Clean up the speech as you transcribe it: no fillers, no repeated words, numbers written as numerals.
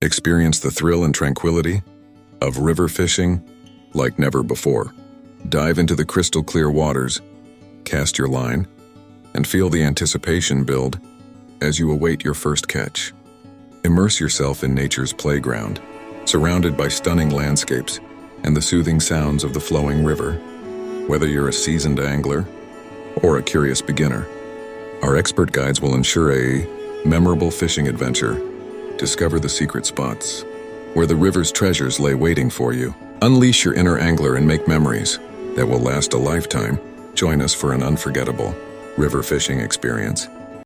Experience the thrill and tranquility of river fishing like never before. Dive into the crystal clear waters, cast your line, and feel the anticipation build as you await your first catch. Immerse yourself in nature's playground, surrounded by stunning landscapes and the soothing sounds of the flowing river. Whether you're a seasoned angler or a curious beginner, our expert guides will ensure a memorable fishing adventure. Discover the secret spots where the river's treasures lay waiting for you. Unleash your inner angler and make memories that will last a lifetime. Join us for an unforgettable river fishing experience.